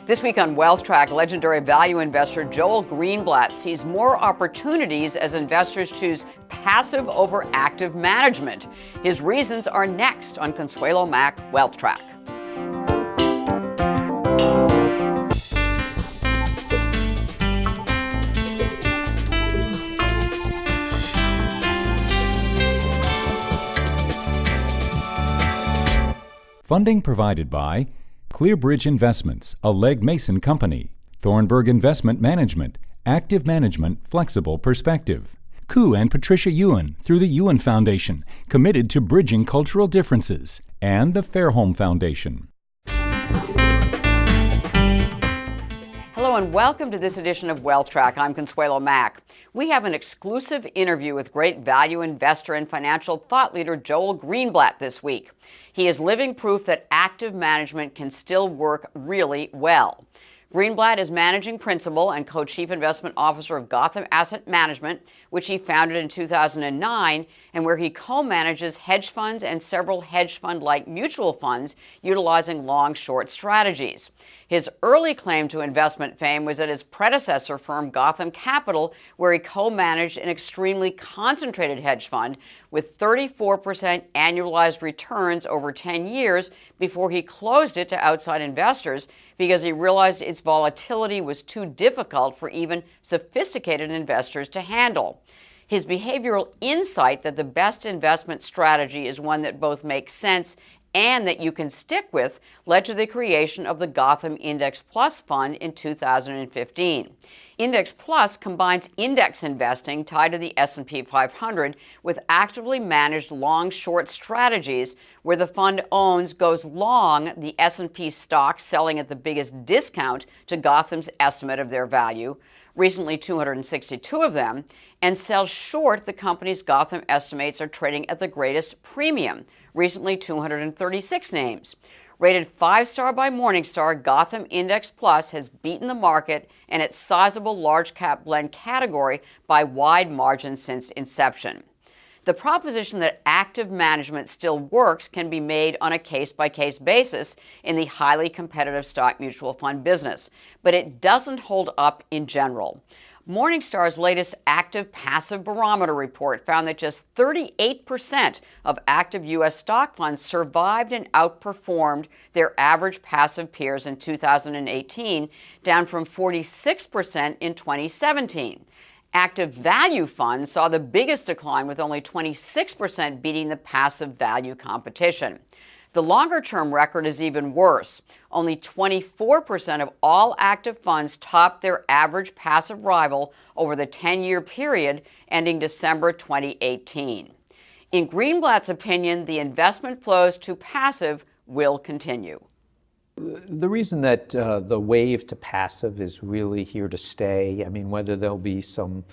This week on Wealth Track, legendary value investor Joel Greenblatt sees more opportunities as investors choose passive over active management. His reasons are next on Consuelo Mack Wealth Track. Funding provided by Clearbridge Investments, a Legg Mason company; Thornburg Investment Management, active management, flexible perspective; Koo and Patricia Ewan through the Ewan Foundation, committed to bridging cultural differences; and the Fairholme Foundation. Hello and welcome to this edition of Wealth Track. I'm Consuelo Mack. We have an exclusive interview with great value investor and financial thought leader Joel Greenblatt this week. He is living proof that active management can still work really well. Greenblatt is managing principal and co-chief investment officer of Gotham Asset Management, which he founded in 2009, and where he co-manages hedge funds and several hedge fund-like mutual funds utilizing long-short strategies. His early claim to investment fame was at his predecessor firm, Gotham Capital, where he co-managed an extremely concentrated hedge fund with 34% annualized returns over 10 years before he closed it to outside investors because he realized its volatility was too difficult for even sophisticated investors to handle. His behavioral insight that the best investment strategy is one that both makes sense and that you can stick with led to the creation of the Gotham Index Plus Fund in 2015. Index Plus combines index investing tied to the S&P 500 with actively managed long-short strategies where the fund goes long the S&P stocks selling at the biggest discount to Gotham's estimate of their value, recently 262 of them, and sells short the companies Gotham estimates are trading at the greatest premium, recently 236 names. Rated 5-star by Morningstar, Gotham Index Plus has beaten the market and its sizable large-cap blend category by wide margins since inception. The proposition that active management still works can be made on a case-by-case basis in the highly competitive stock mutual fund business, but it doesn't hold up in general. Morningstar's latest active passive barometer report found that just 38% of active U.S. stock funds survived and outperformed their average passive peers in 2018, down from 46% in 2017. Active value funds saw the biggest decline, with only 26% beating the passive value competition. The longer-term record is even worse. Only 24% of all active funds topped their average passive rival over the 10-year period ending December 2018. In Greenblatt's opinion, the investment flows to passive will continue. The reason that the wave to passive is really here to stay, I mean, whether there'll be some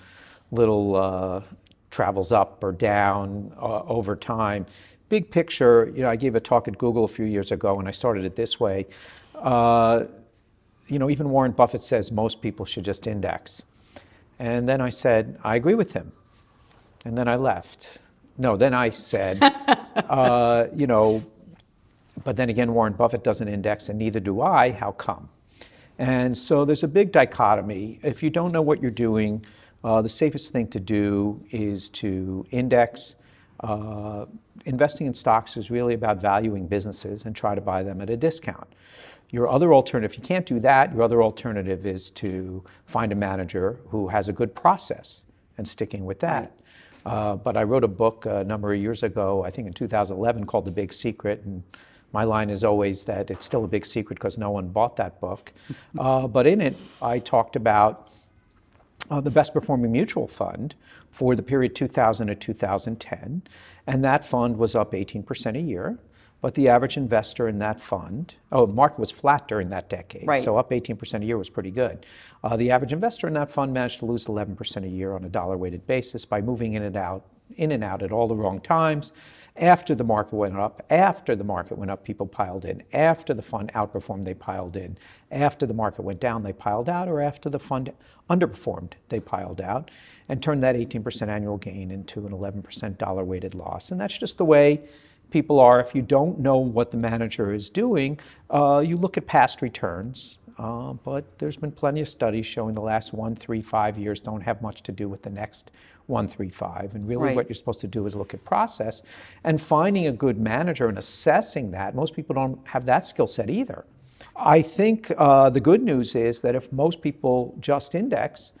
little travels up or down over time, big picture, I gave a talk at Google a few years ago, and I started it this way. Even Warren Buffett says most people should just index. And then I said, I agree with him. And then I left. No, then I said, but then again, Warren Buffett doesn't index, and neither do I. How come? And so there's a big dichotomy. If you don't know what you're doing, the safest thing to do is to index. Investing in stocks is really about valuing businesses and try to buy them at a discount. Your other alternative, if you can't do that, your other alternative is to find a manager who has a good process and sticking with that. But I wrote a book a number of years ago, I think in 2011, called The Big Secret. And my line is always that it's still a big secret because no one bought that book. But in it, I talked about the best performing mutual fund for the period 2000 to 2010. And that fund was up 18% a year. But the average investor in that fund, the market was flat during that decade. Right. So up 18% a year was pretty good. The average investor in that fund managed to lose 11% a year on a dollar-weighted basis by moving in and out at all the wrong times. After the market went up, people piled in. After the fund outperformed, they piled in. After the market went down, they piled out. Or after the fund underperformed, they piled out and turned that 18% annual gain into an 11% dollar-weighted loss. And that's just the way people are. If you don't know what the manager is doing, you look at past returns but there's been plenty of studies showing the last 1, 3, 5 years don't have much to do with the next 1, 3, 5. And really Right. what you're supposed to do is look at process and finding a good manager and assessing that. Most people don't have that skill set either. I think the good news is that if most people just index,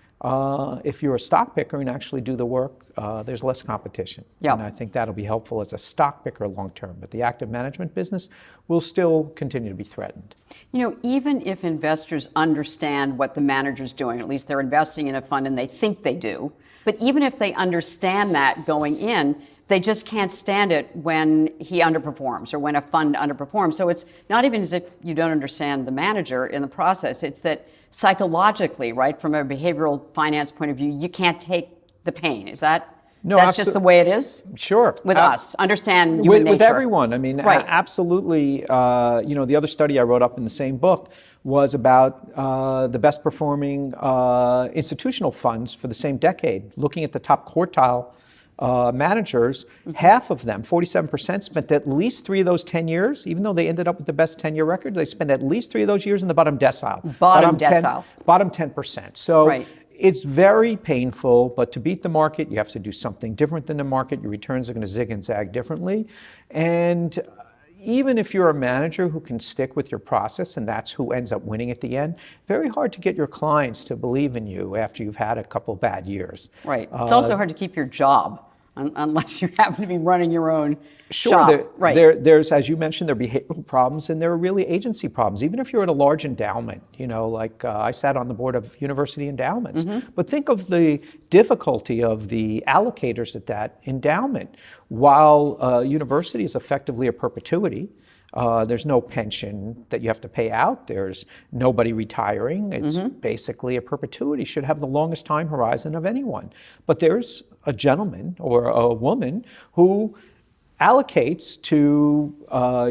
if you're a stock picker and actually do the work, there's less competition. Yeah. And I think that'll be helpful as a stock picker long term. But the active management business will still continue to be threatened. You know, even if investors understand what the manager's doing, at least they're investing in a fund and they think they do, but even if they understand that going in, they just can't stand it when he underperforms or when a fund underperforms. So it's not even as if you don't understand the manager in the process. It's that psychologically, right, from a behavioral finance point of view, you can't take the pain. Is that No, that's just the way it is? Sure. With us, understand human nature. With everyone. I mean, Right. absolutely. The other study I wrote up in the same book was about the best performing institutional funds for the same decade. Looking at the top quartile managers, half of them, 47%, spent at least 3 of those 10 years, even though they ended up with the best 10-year record, they spent at least 3 of those years in the bottom decile. Bottom decile. Bottom 10%. So Right. it's very painful, but to beat the market, you have to do something different than the market. Your returns are going to zig and zag differently. And even if you're a manager who can stick with your process, and that's who ends up winning at the end, very hard to get your clients to believe in you after you've had a couple bad years. Right. It's also hard to keep your job unless you happen to be running your own Sure, shop. Right. There's, as you mentioned, there are behavioral problems and there are really agency problems. Even if you're at a large endowment, like I sat on the board of university endowments. But think of the difficulty of the allocators at that endowment. While university is effectively a perpetuity, there's no pension that you have to pay out. There's nobody retiring. It's basically a perpetuity. Should have the longest time horizon of anyone. But there's a gentleman or a woman who allocates to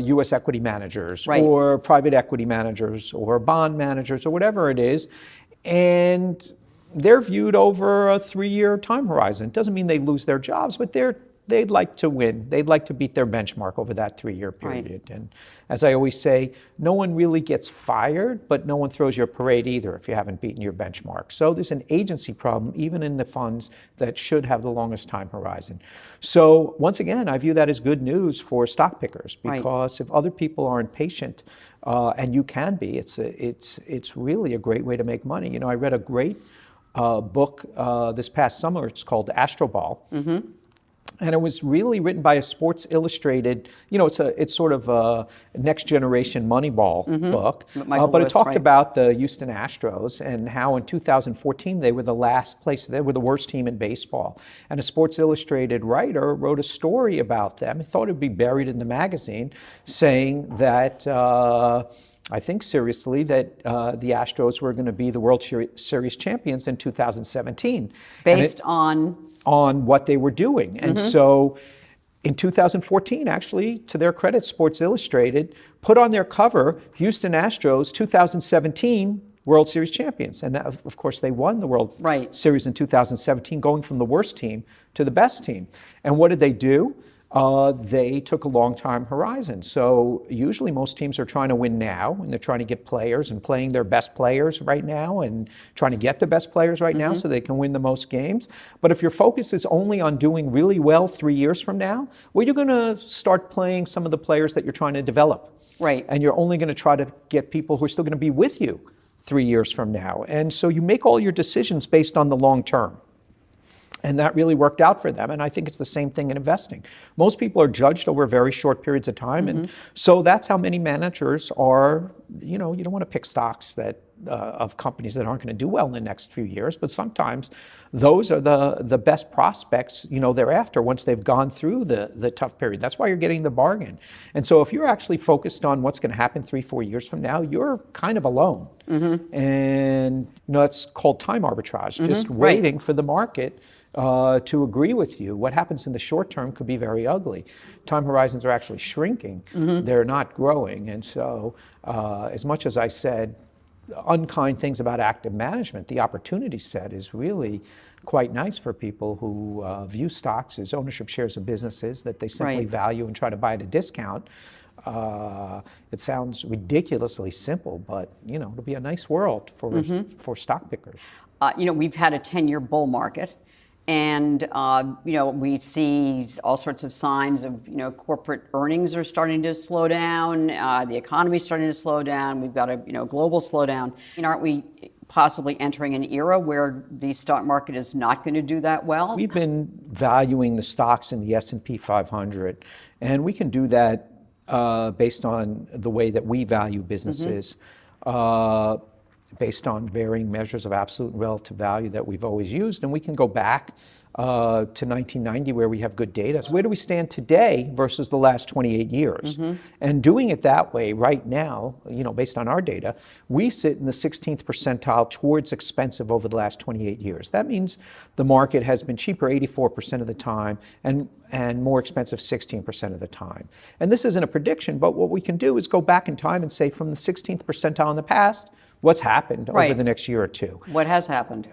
U.S. equity managers Right. or private equity managers or bond managers or whatever it is, and they're viewed over a 3-year time horizon. It doesn't mean they lose their jobs, but they'd like to win. They'd like to beat their benchmark over that 3-year period. Right. And as I always say, no one really gets fired, but no one throws you a parade either if you haven't beaten your benchmark. So there's an agency problem even in the funds that should have the longest time horizon. So once again, I view that as good news for stock pickers because if other people aren't patient, and you can be, it's really a great way to make money. I read a great book this past summer. It's called Astroball. And it was really written by a Sports Illustrated, it's sort of a next generation Moneyball book. But it talked about the Houston Astros and how in 2014 they were the last place, they were the worst team in baseball. And a Sports Illustrated writer wrote a story about them. He thought it would be buried in the magazine, saying that I think seriously that the Astros were going to be the World Series champions in 2017. Based on what they were doing. And so in 2014, actually, to their credit, Sports Illustrated put on their cover Houston Astros 2017 World Series champions. And of course, they won the World Series in 2017, going from the worst team to the best team. And what did they do? They took a long time horizon. So usually most teams are trying to win now, and they're trying to get players and playing their best players right now and trying to get the best players right now so they can win the most games. But if your focus is only on doing really well 3 years from now, well, you're going to start playing some of the players that you're trying to develop. Right. And you're only going to try to get people who are still going to be with you 3 years from now. And so you make all your decisions based on the long term. And that really worked out for them. And I think it's the same thing in investing. Most people are judged over very short periods of time. And so that's how many managers are, you don't want to pick stocks that of companies that aren't going to do well in the next few years. But sometimes those are the best prospects, thereafter, once they've gone through the tough period. That's why you're getting the bargain. And so if you're actually focused on what's going to happen 3-4 years from now, you're kind of alone. And, that's called time arbitrage, just waiting for the market to agree with you. What happens in the short term could be very ugly. Time horizons are actually shrinking. They're not growing. And so as much as I said unkind things about active management, the opportunity set is really quite nice for people who view stocks as ownership shares of businesses that they simply value and try to buy at a discount. It sounds ridiculously simple, but it'll be a nice world for stock pickers. We've had a 10-year bull market, and we see all sorts of signs of corporate earnings are starting to slow down. The economy's starting to slow down. We've got a global slowdown. Aren't we possibly entering an era where the stock market is not going to do that well? We've been valuing the stocks in the S&P 500, and we can do that based on the way that we value businesses, based on varying measures of absolute and relative value that we've always used. And we can go back to 1990 where we have good data. So where do we stand today versus the last 28 years? And doing it that way right now, based on our data, we sit in the 16th percentile towards expensive over the last 28 years. That means the market has been cheaper 84% of the time and more expensive 16% of the time. And this isn't a prediction, but what we can do is go back in time and say from the 16th percentile in the past, what's happened over the next year or two. What has happened?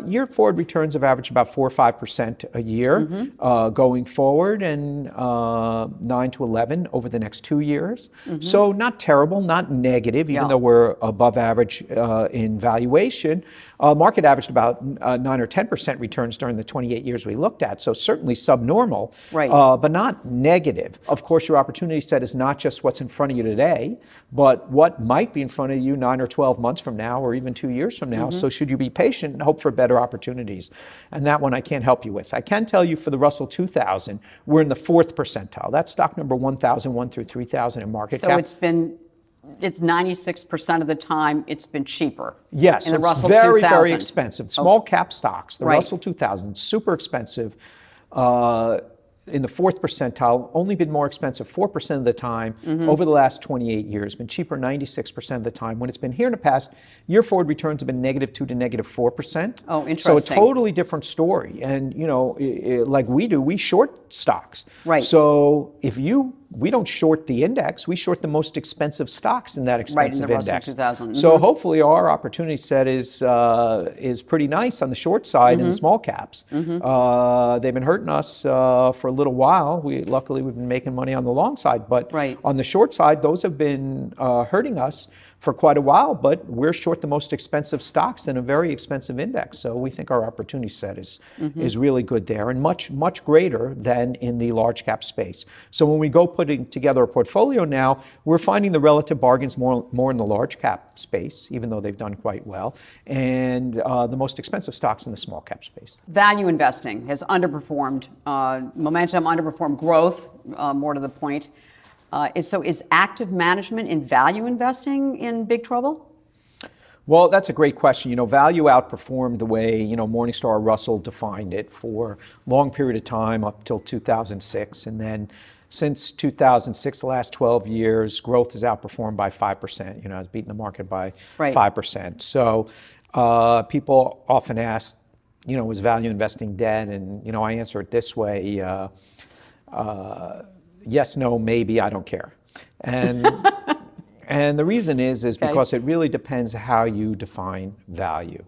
Year forward returns have averaged about 4 or 5% a year going forward, and 9 to 11 over the next 2 years. So not terrible, not negative, even though we're above average in valuation. Market averaged about 9 or 10% returns during the 28 years we looked at, so certainly subnormal, but not negative. Of course, your opportunity set is not just what's in front of you today, but what might be in front of you 9 or 12 months from now, or even 2 years from now. So should you be patient and hope for better opportunities? And that one I can't help you with. I can tell you for the Russell 2000, we're in the 4th percentile. That's stock number 1,001 through 3,000 in market cap. So it's 96% of the time it's been cheaper. Yes, in the Russell very, 2000. very expensive. Small cap stocks, the Russell 2000, super expensive. In the 4th percentile, only been more expensive 4% of the time over the last 28 years, been cheaper 96% of the time. When it's been here in the past, year forward returns have been -2 to -4%. Oh, interesting. So a totally different story. And, like we do, we short stocks. Right. So we don't short the index, we short the most expensive stocks in that expensive in the index. Russell 2000. So hopefully our opportunity set is pretty nice on the short side in the small caps. They've been hurting us for a little while. Luckily we've been making money on the long side, but on the short side, those have been hurting us for quite a while, but we're short the most expensive stocks in a very expensive index. So we think our opportunity set is really good there, and much, much greater than in the large cap space. So when we go putting together a portfolio now, we're finding the relative bargains more in the large cap space, even though they've done quite well, and the most expensive stocks in the small cap space. Value investing has underperformed. Momentum underperformed growth, more to the point. So is active management in value investing in big trouble? Well, that's a great question. Value outperformed the way, Morningstar or Russell defined it for a long period of time up till 2006. And then since 2006, the last 12 years, growth has outperformed by 5%. It's beaten the market by 5%. So people often ask, is value investing dead? And, I answer it this way. Yes, no, maybe, I don't care. And and the reason is because it really depends how you define value.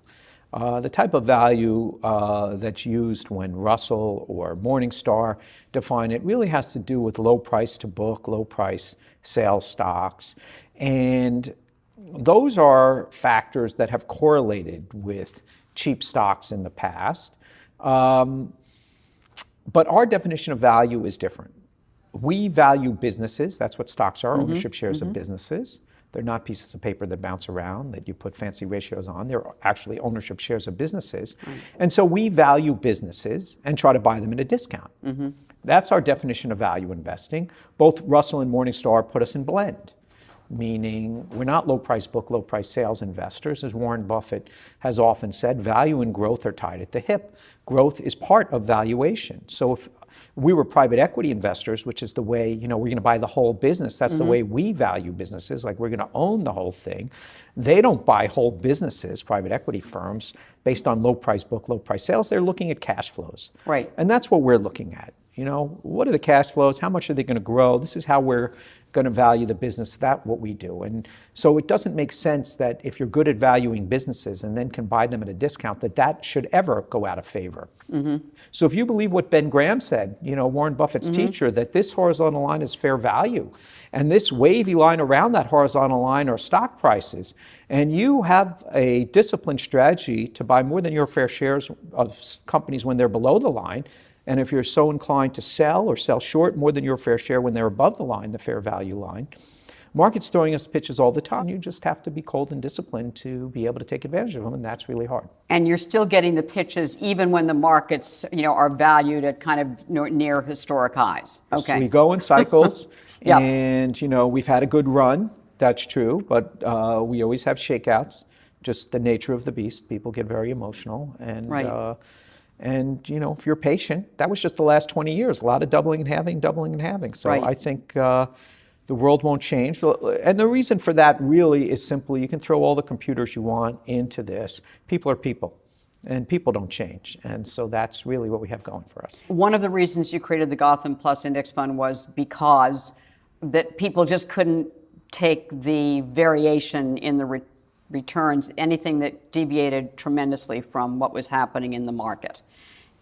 The type of value that's used when Russell or Morningstar define it really has to do with low price to book, low price sales stocks. And those are factors that have correlated with cheap stocks in the past. But our definition of value is different. We value businesses. That's what stocks are, ownership shares of businesses. They're not pieces of paper that bounce around that you put fancy ratios on. They're actually ownership shares of businesses. And so we value businesses and try to buy them at a discount. That's our definition of value investing. Both Russell and Morningstar put us in blend, meaning we're not low price book, low price sales investors. As Warren Buffett has often said, value and growth are tied at the hip. Growth is part of valuation. So if we were private equity investors, which is the way, we're going to buy the whole business. That's the way we value businesses, like we're going to own the whole thing. They don't buy whole businesses, private equity firms, based on low price book, low price sales. They're looking at cash flows. Right. And that's what we're looking at. You know, what are the cash flows? How much are they going to grow? This is how we're going to value the business. That's what we do. And so it doesn't make sense that if you're good at valuing businesses and then can buy them at a discount, that should ever go out of favor. So if you believe what Ben Graham said, you know, Warren Buffett's teacher, that this horizontal line is fair value, and this wavy line around that horizontal line are stock prices, and you have a disciplined strategy to buy more than your fair shares of companies when they're below the line, and if you're so inclined to sell or sell short more than your fair share when they're above the line, the fair value line, market's throwing us pitches all the time. You just have to be cold and disciplined to be able to take advantage of them, and that's really hard. And you're still getting the pitches even when the markets, you know, are valued at kind of near historic highs. Okay. So we go in cycles, Yep. and, you know, we've had a good run. That's true, but we always have shakeouts. Just the nature of the beast. People get very emotional, and Right. And, you know, if you're patient, that was just the last 20 years. A lot of doubling and halving, doubling and halving. So Right. I think the world won't change. And the reason for that really is simply you can throw all the computers you want into this. People are people, and people don't change. And so that's really what we have going for us. One of the reasons you created the Gotham Plus Index Fund was because that people just couldn't take the variation in the returns, anything that deviated tremendously from what was happening in the market.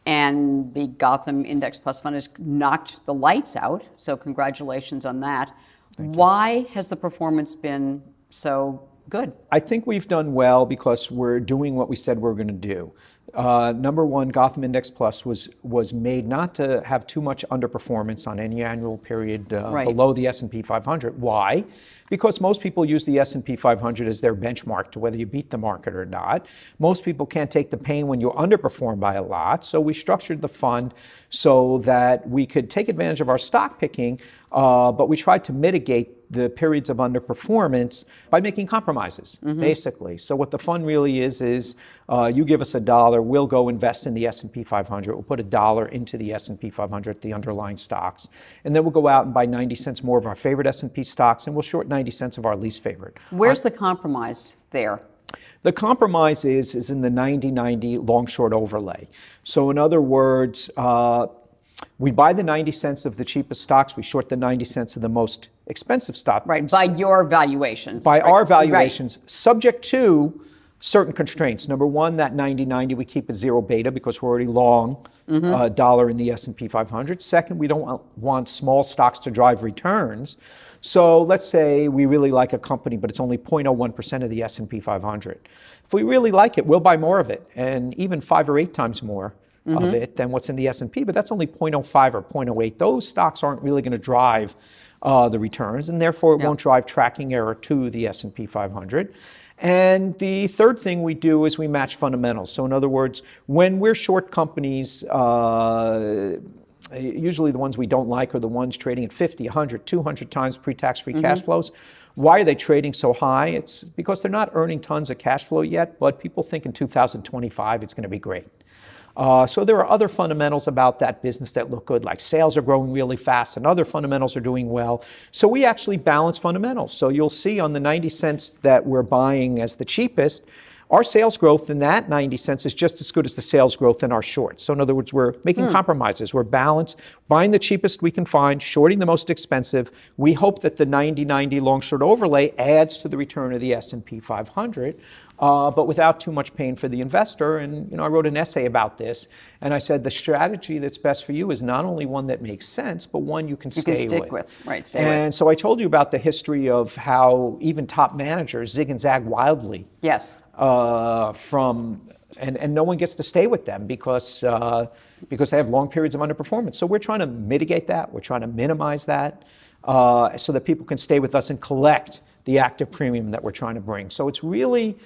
And the Gotham Index Plus Fund has knocked the lights out, so congratulations on that. Why has the performance been so good? I think we've done well because we're doing what we said we're going to do. Number one, Gotham Index Plus was made not to have too much underperformance on any annual period Right. below the S&P 500. Why? Because most people use the S&P 500 as their benchmark to whether you beat the market or not. Most people can't take the pain when you underperform by a lot. So we structured the fund so that we could take advantage of our stock picking, but we tried to mitigate the periods of underperformance by making compromises, basically. So what the fund really is you give us $1, we'll go invest in the S&P 500. We'll put $1 into the S&P 500, the underlying stocks, and then we'll go out and buy 90 cents more of our favorite S&P stocks, and we'll short 90 cents of our least favorite. Where's the compromise there? The compromise is in the 90-90 long-short overlay. So in other words, we buy the 90 cents of the cheapest stocks, we short the 90 cents of the most expensive stocks. Right, by your valuations. By right? our valuations, subject to certain constraints. Number one, that 90-90, we keep at zero beta because we're already long dollar in the S&P 500. Second, we don't want small stocks to drive returns. So let's say we really like a company, but it's only 0.01% of the S&P 500. If we really like it, we'll buy more of it, and even 5 or 8 times more of it than what's in the S&P, but that's only 0.05 or 0.08. Those stocks aren't really going to drive the returns, and therefore it won't drive tracking error to the S&P 500. And the third thing we do is we match fundamentals. So in other words, when we're short companies, usually the ones we don't like are the ones trading at 50, 100, 200 times pre-tax free cash flows. Why are they trading so high? It's because they're not earning tons of cash flow yet, but people think in 2025 it's going to be great. So there are other fundamentals about that business that look good, like sales are growing really fast and other fundamentals are doing well. So we actually balance fundamentals. So you'll see on the 90 cents that we're buying as the cheapest, our sales growth in that 90 cents is just as good as the sales growth in our shorts. So in other words, we're making compromises. We're balanced, buying the cheapest we can find, shorting the most expensive. We hope that the 90-90 long-short overlay adds to the return of the S&P 500, but without too much pain for the investor. And I wrote an essay about this, and I said the strategy that's best for you is not only one that makes sense, but one you can stay with. You can stick with, right, stay with. And so I told you about the history of how even top managers zig and zag wildly. Yes. And no one gets to stay with them because they have long periods of underperformance. So we're trying to mitigate that. We're trying to minimize that so that people can stay with us and collect the active premium that we're trying to bring. So it's really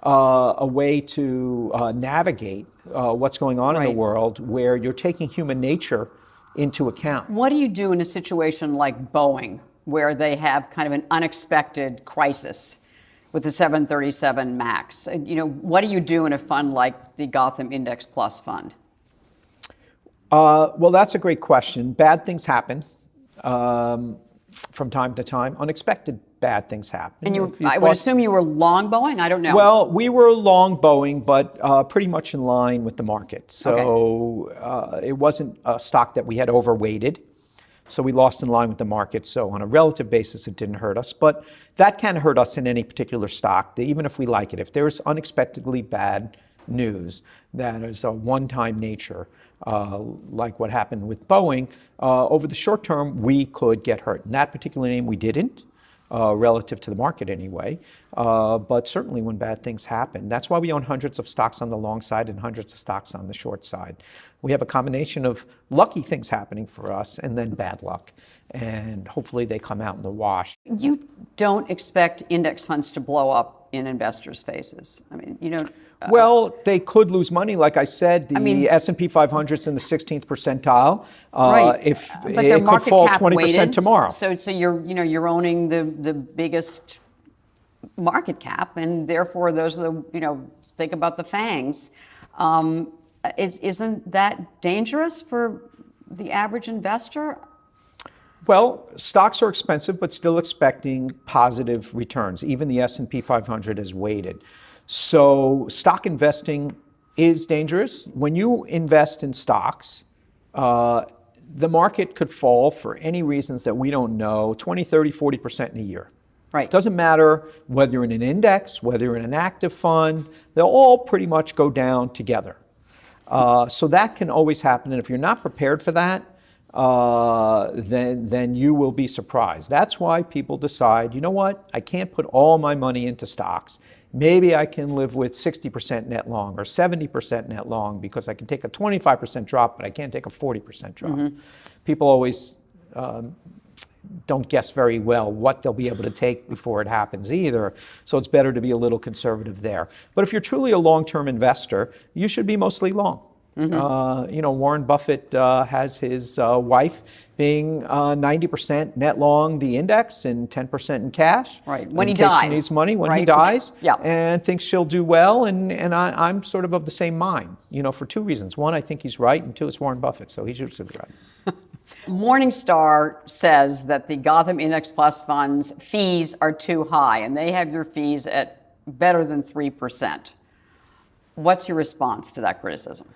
a way to navigate what's going on in the world where you're taking human nature into account. What do you do in a situation like Boeing, where they have kind of an unexpected crisis with the 737 MAX? What do you do in a fund like the Gotham Index Plus Fund? Well, that's a great question. Bad things happen from time to time. Unexpected bad things happen. And If I would assume you were long Boeing? I don't know. Well, we were long Boeing, but pretty much in line with the market. So it wasn't a stock that we had overweighted. So we lost in line with the market. So on a relative basis, it didn't hurt us. But that can hurt us in any particular stock, even if we like it. If there's unexpectedly bad news that is a one-time nature, like what happened with Boeing, over the short term, we could get hurt. In that particular name, we didn't. Relative to the market anyway. But certainly when bad things happen, that's why we own hundreds of stocks on the long side and hundreds of stocks on the short side. We have a combination of lucky things happening for us and then bad luck. And hopefully they come out in the wash. You don't expect index funds to blow up in investors' faces. I mean, you don't. Well, they could lose money. Like I said, the S&P 500's in the 16th percentile. Right. But it could fall 20% weighted, tomorrow. So you're owning the biggest market cap, and therefore those are the, think about the FANGs. Isn't that dangerous for the average investor? Well, stocks are expensive, but still expecting positive returns. Even the S&P 500 is weighted. So stock investing is dangerous. When you invest in stocks, the market could fall for any reasons that we don't know, 20, 30, 40% in a year. Right. It doesn't matter whether you're in an index, whether you're in an active fund, they'll all pretty much go down together. So that can always happen. And if you're not prepared for that, then you will be surprised. That's why people decide, you know what, I can't put all my money into stocks. Maybe I can live with 60% net long or 70% net long because I can take a 25% drop, but I can't take a 40% drop. Mm-hmm. People always don't guess very well what they'll be able to take before it happens either. So it's better to be a little conservative there. But if you're truly a long-term investor, you should be mostly long. Mm-hmm. Warren Buffett has his wife being 90% net long the index and 10% in cash. Right. When he dies. She needs money when he right? dies. Yeah. And thinks she'll do well. And I'm sort of the same mind, for two reasons. One, I think he's right. And two, it's Warren Buffett. So he should be right. Morningstar says that the Gotham Index Plus funds fees are too high, and they have your fees at better than 3%. What's your response to that criticism?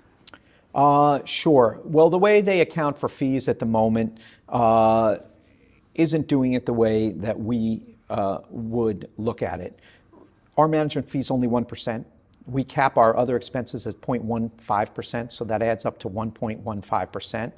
Sure. Well, the way they account for fees at the moment isn't doing it the way that we would look at it. Our management fee is only 1%. We cap our other expenses at 0.15%, so that adds up to 1.15%.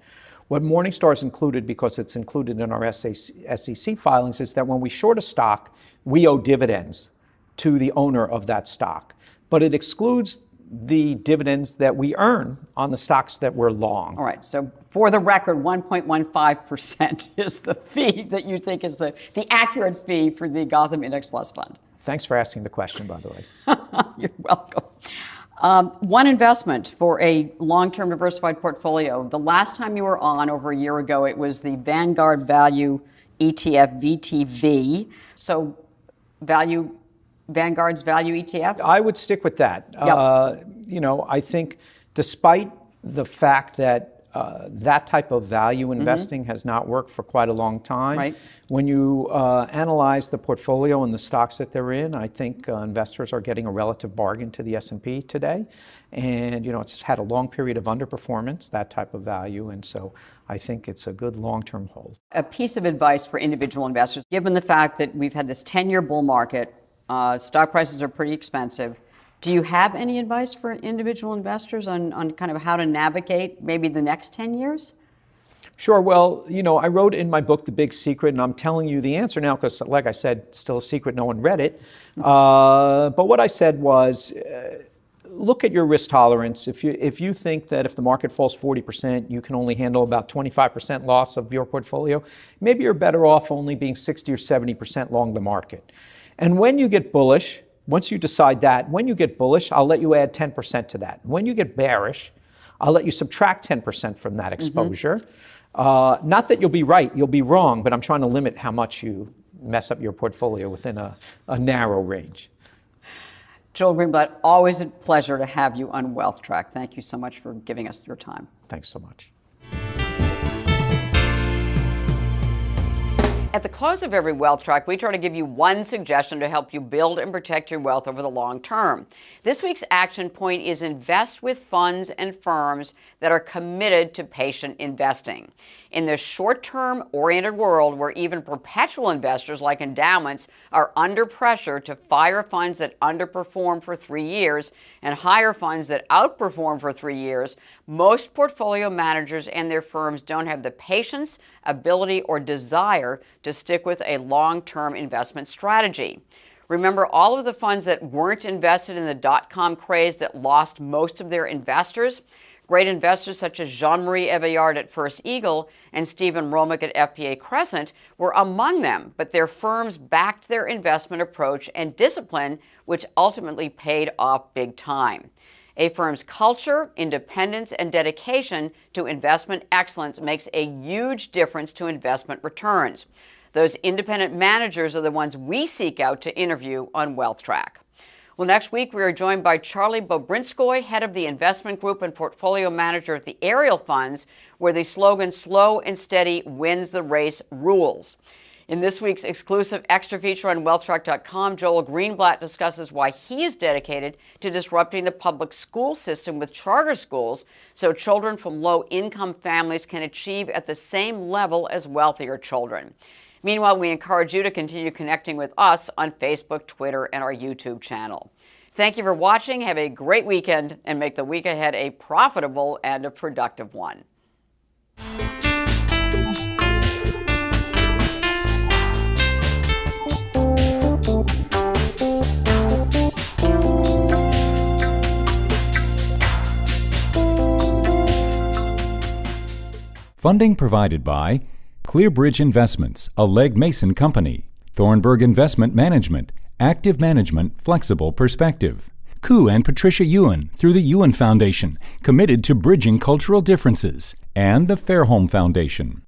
What Morningstar has included, because it's included in our SEC filings, is that when we short a stock, we owe dividends to the owner of that stock. But it excludes the dividends that we earn on the stocks that we're long. All right. So for the record, 1.15% is the fee that you think is the accurate fee for the Gotham Index Plus fund. Thanks for asking the question, by the way. You're welcome. One investment for a long-term diversified portfolio. The last time you were on over a year ago, it was the Vanguard Value ETF, VTV. So Vanguard's value ETF? I would stick with that. Yep. I think despite the fact that that type of value investing has not worked for quite a long time, right. When you analyze the portfolio and the stocks that they're in, I think investors are getting a relative bargain to the S&P today. And, it's had a long period of underperformance, that type of value. And so I think it's a good long-term hold. A piece of advice for individual investors, given the fact that we've had this 10-year bull market, stock prices are pretty expensive. Do you have any advice for individual investors on kind of how to navigate maybe the next 10 years? Sure. Well, I wrote in my book, The Big Secret, and I'm telling you the answer now because, like I said, it's still a secret. No one read it. But what I said was, look at your risk tolerance. If you think that if the market falls 40%, you can only handle about 25% loss of your portfolio, maybe you're better off only being 60 or 70% long the market. And when you get bullish, once you decide that, when you get bullish, I'll let you add 10% to that. When you get bearish, I'll let you subtract 10% from that exposure. Not that you'll be right, you'll be wrong, but I'm trying to limit how much you mess up your portfolio within a narrow range. Joel Greenblatt, always a pleasure to have you on Wealth Track. Thank you so much for giving us your time. Thanks so much. At the close of every Wealth Track, we try to give you one suggestion to help you build and protect your wealth over the long term. This week's action point is invest with funds and firms that are committed to patient investing. In this short-term oriented world where even perpetual investors like endowments are under pressure to fire funds that underperform for 3 years and hire funds that outperform for 3 years, most portfolio managers and their firms don't have the patience, ability, or desire to stick with a long-term investment strategy. Remember all of the funds that weren't invested in the dot-com craze that lost most of their investors? Great investors such as Jean-Marie Eveillard at First Eagle and Stephen Romick at FPA Crescent were among them, but their firms backed their investment approach and discipline, which ultimately paid off big time. A firm's culture, independence, and dedication to investment excellence makes a huge difference to investment returns. Those independent managers are the ones we seek out to interview on Wealth Track. Well, next week we are joined by Charlie Bobrinskoy, head of the investment group and portfolio manager at the Ariel Funds, where the slogan "Slow and Steady Wins the Race" rules. In this week's exclusive extra feature on WealthTrack.com, Joel Greenblatt discusses why he is dedicated to disrupting the public school system with charter schools so children from low-income families can achieve at the same level as wealthier children. Meanwhile, we encourage you to continue connecting with us on Facebook, Twitter, and our YouTube channel. Thank you for watching. Have a great weekend and make the week ahead a profitable and a productive one. Funding provided by Clearbridge Investments, a Legg Mason company, Thornburg Investment Management, active management, flexible perspective, Koo and Patricia Ewan through the Ewan Foundation, committed to bridging cultural differences, and the Fairholme Foundation.